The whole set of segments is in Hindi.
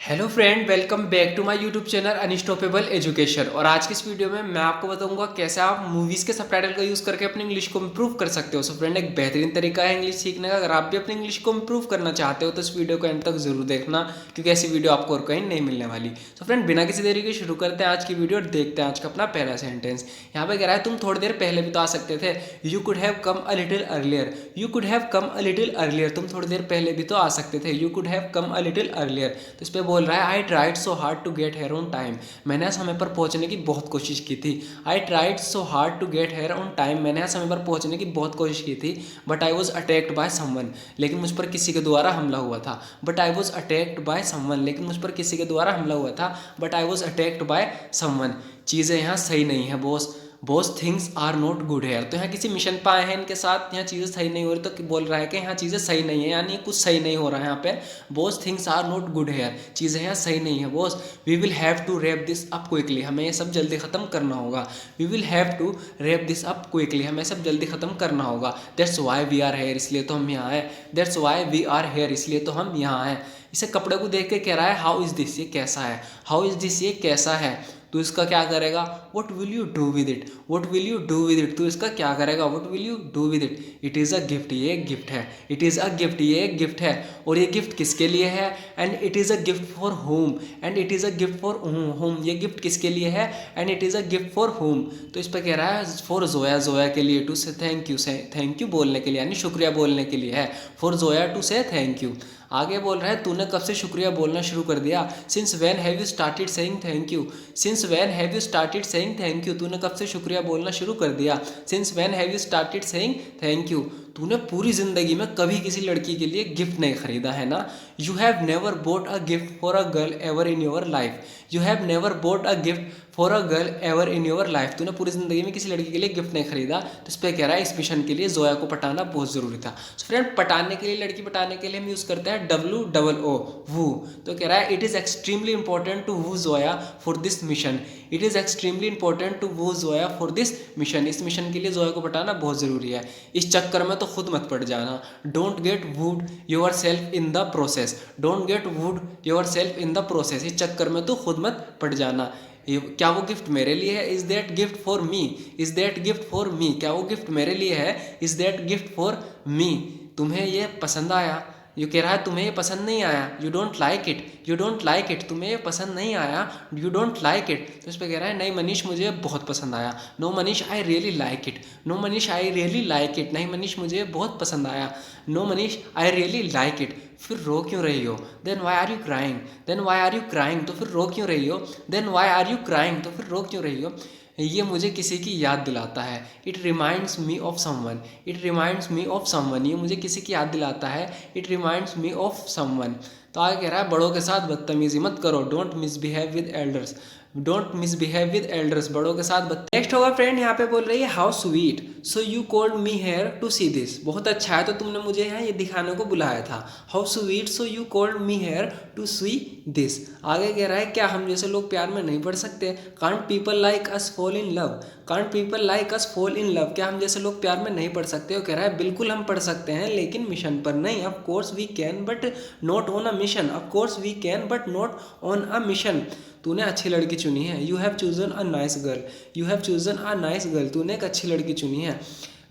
Hello friend, welcome back to my YouTube channel unstoppable education. और आज की इस वीडियो में मैं आपको बताऊंगा कैसे आप मूवीज़ के सबटाइटल का यूज़ करके अपनी इंग्लिश को इंप्रूव कर सकते हो। सो फ्रेंड, एक बेहतरीन तरीका है इंग्लिश सीखने का। अगर आप भी अपनी इंग्लिश को इंप्रूव करना चाहते हो तो इस वीडियो को एंड तक जरूर देखना, क्योंकि ऐसी वीडियो आपको और कहीं नहीं मिलने वाली। सो फ्रेंड, बिना किसी देरी के शुरू करते हैं आज की वीडियो और देखते हैं आज का अपना पहला सेंटेंस। यहाँ पे कह रहा है तुम थोड़ी देर पहले भी तो आ सकते थे। You could have come a little earlier. You could have come a little earlier. तुम थोड़ी देर पहले भी तो आ सकते थे। You could have come a little earlier. तो इस पर बोल रहा है I tried so hard to get here on time. मैंने समय पर पहुंचने की बहुत कोशिश की थी। I tried so hard to get here on time. मैंने समय पर पहुंचने की बहुत कोशिश की थी। But I was attacked by someone. लेकिन मुझ पर किसी के द्वारा हमला हुआ था। But I was attacked by someone. लेकिन मुझ पर किसी के द्वारा हमला हुआ था। But I was attacked by someone. चीज़ें यहाँ सही नहीं है boss. Boss things are not good here. तो यहाँ किसी मिशन पर आए हैं, इनके साथ यहाँ चीज़ें सही नहीं हो रही, तो बोल रहा है कि यहाँ चीज़ें सही नहीं है, यानी कुछ सही नहीं हो रहा है यहाँ पे। Boss things are not good here. चीज़ें यहाँ सही नहीं है boss. We will have to wrap this up quickly. हमें ये सब जल्दी ख़त्म करना होगा। We will have to wrap this up quickly. हमें सब जल्दी ख़त्म करना होगा। That's why we are here. इसलिए तो हम यहाँ आए। That's why we are here. इसलिए तो हम यहाँ आए। इसे कपड़े को देख के कह रहा है हाउ इज़ दिस, ये कैसा है। हाउ इज़ दिस, ये कैसा है। तो इसका क्या करेगा, what will you do with it. What will you do with it, तो इसका क्या करेगा, what will you do with it. It is a gift, ये एक गिफ्ट है। इट इज़ अ गिफ्ट, ये एक गिफ्ट है। और ये गिफ्ट किसके लिए है। And it is a gift for home. And it is a gift for home. ये गिफ्ट किसके लिए है। And it is a gift for home. तो इस पर कह रहा है फॉर जोया। जोया के लिए, टू से थैंक यू, से थैंक यू बोलने के लिए, यानी शुक्रिया बोलने के लिए है। फॉर जोया टू से थैंक यू। आगे बोल रहा है तूने कब से शुक्रिया बोलना शुरू कर दिया। Since when have you started saying thank you. Since when have you started saying thank you. तूने कब से शुक्रिया बोलना शुरू कर दिया। Since when have you started saying thank you. तूने पूरी जिंदगी में कभी किसी लड़की के लिए गिफ्ट नहीं खरीदा है ना। You have never boat a gift for a girl ever in your life. You have never boat a gift for a girl ever in your life. तूने पूरी जिंदगी में किसी लड़की के लिए गिफ्ट नहीं खरीदा। तो इस पर कह रहा है इस मिशन के लिए जोया को पटाना बहुत जरूरी था। सो फ्रेंड, पटाने के लिए, लड़की पटाने के लिए हम यूज करते हैं WOO, वू। तो कह रहा है it is extremely important to woo Zoya for this mission. It is extremely important to woo Zoya for this mission. इस मिशन के लिए जोया को पटाना बहुत जरूरी है। इस चक्कर में तो खुद मत पड़ जाना। Don't get wooed yourself in the process. Don't get wooed yourself in the process. इस चक्कर में तो खुद मत पड़ जाना। क्या वो गिफ्ट मेरे लिए है। Is that gift for me. Is that gift for me. क्या वो गिफ्ट मेरे लिए है। Is that gift for me. तुम्हें ये पसंद आया। ये कह रहा है तुम्हें ये पसंद नहीं आया। You don't like it. You don't like it. तुम्हें ये पसंद नहीं आया। You don't like it. तो इस पर कह रहा है नहीं मनीष, मुझे बहुत पसंद आया। No Manish, I really like it. No Manish, I really like it. नहीं मनीष, मुझे बहुत पसंद आया। No Manish, I really like it. फिर रो क्यों रही हो। Then why are you crying. Then why are you crying. तो फिर रो क्यों रही हो। Then why are you crying. तो फिर रो क्यों रही हो। ये मुझे किसी की याद दिलाता है। It reminds me of someone. It reminds me of someone. ये मुझे किसी की याद दिलाता है। It reminds me of someone. तो आगे कह रहा है बड़ों के साथ बदतमीजी मत करो। Don't misbehave with elders. Don't misbehave with elders. बड़ों के साथ नेक्स्ट होगा फ्रेंड, यहाँ पे बोल रही है how sweet so you called me here to see this. बहुत अच्छा है, तो तुमने मुझे यहाँ ये दिखाने को बुलाया था। How sweet so you called me here to see this. आगे कह रहा है क्या हम जैसे लोग प्यार में नहीं पड़ सकते। Can't people like us fall in love. Can't people like us fall in love. क्या हम जैसे लोग प्यार में नहीं पड़ सकते। वो कह रहा है बिल्कुल हम पढ़ सकते हैं, लेकिन मिशन पर नहीं। Of course we can but not on a mission. Of course we can but not on a mission. तूने अच्छी लड़की चुनी है। You have chosen a nice girl. You have chosen a nice girl. तूने एक अच्छी लड़की चुनी है।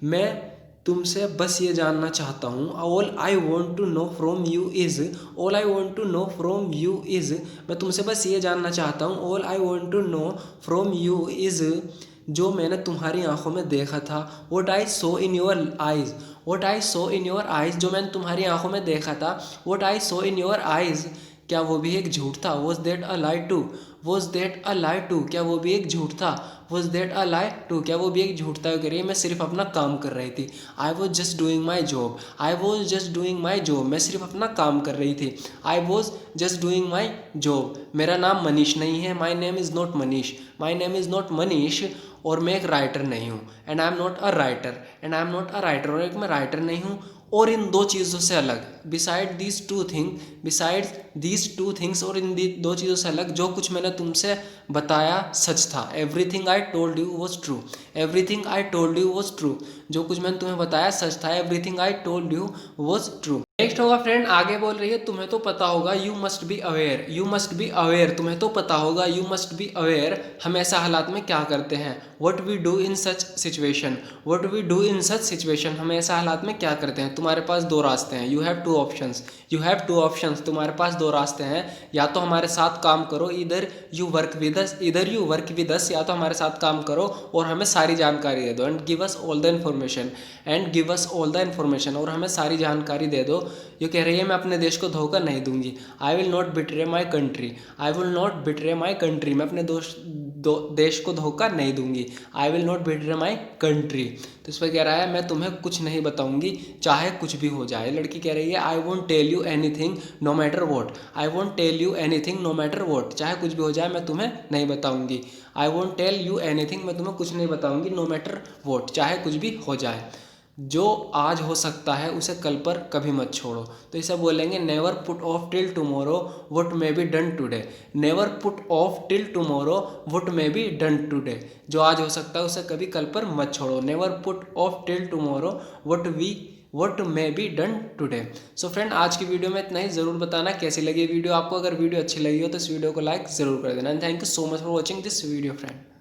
मैं तुमसे बस ये जानना चाहता हूँ। All I want to know from you is. All I want to know from you is. मैं तुमसे बस ये जानना चाहता हूँ। All I want to know from you is. जो मैंने तुम्हारी आंखों में देखा था। What I saw in your eyes. What I saw in your eyes. जो मैंने तुम्हारी आंखों में देखा था। What I saw in your eyes. क्या वो भी एक झूठ था। Was that a lie too. Was that a lie too. क्या वो भी एक झूठ था। Was that a lie too. क्या वो भी एक झूठ था। कह रही है मैं सिर्फ अपना काम कर रही थी। I was just doing my job. I was just doing my job. मैं सिर्फ अपना काम कर रही थी। I was just doing my job. मेरा नाम मनीष नहीं है। My name is not Manish. My name is not Manish. और मैं एक राइटर नहीं हूँ। And I am not a writer. And I am not a writer. और एक मैं राइटर नहीं हूँ। और इन दो चीज़ों से अलग, beside these two thing, besides these two things, और इन दी दो चीज़ों से अलग जो कुछ मैंने तुमसे बताया सच था। Everything I told you was true, everything I told you was true, जो कुछ मैंने तुम्हें बताया सच था। Everything I told you was true. Next होगा फ्रेंड, आगे बोल रही है तुम्हें तो पता होगा, you must be aware, you must be aware, तुम्हें तो पता होगा, यू मस्ट बी अवेयर, हम ऐसा हालात में क्या करते हैं। What we do in such situation, what we do in such situation, हम ऐसा हालात में क्या करते हैं। तुम्हारे पास दो रास्ते हैं, you have two options, you have two options, तुम्हारे पास दो रास्ते हैं। या तो हमारे साथ काम करो, इधर यू वर्क विद अस, इधर यू वर्क विद अस, या तो हमारे साथ काम करो और हमें सारी जानकारी दे दो। And give us all the information, and give us all the information, और हमें सारी जानकारी दे दो। ये कह रही है मैं अपने देश को धोखा नहीं दूंगी। I will not betray my country, I will not betray my country, मैं अपने देश को धोखा नहीं दूंगी। I will not betray my country, तो इस पर कह रहा है मैं तुम्हें कुछ नहीं बताऊंगी चाहे कुछ भी हो जाए। लड़की कह रही है I won't tell you anything no matter what, I won't tell you anything no matter what, चाहे कुछ भी हो जाए मैं तुम्हें नहीं बताऊंगी। I won't tell you anything, मैं तुम्हें कुछ नहीं बताऊंगी, नो मैटर वॉट, चाहे कुछ भी हो जाए। जो आज हो सकता है उसे कल पर कभी मत छोड़ो, तो इसे बोलेंगे never put off till tomorrow what may be done today, never put off till tomorrow what may be done today, जो आज हो सकता है उसे कभी कल पर मत छोड़ो। Never put off till tomorrow what may be done today. So friend, आज की वीडियो में इतना ही। ज़रूर बताना कैसी लगी वीडियो आपको। अगर वीडियो अच्छी लगी हो तो इस वीडियो को लाइक ज़रूर कर देना। And thank you so much for watching this video friend.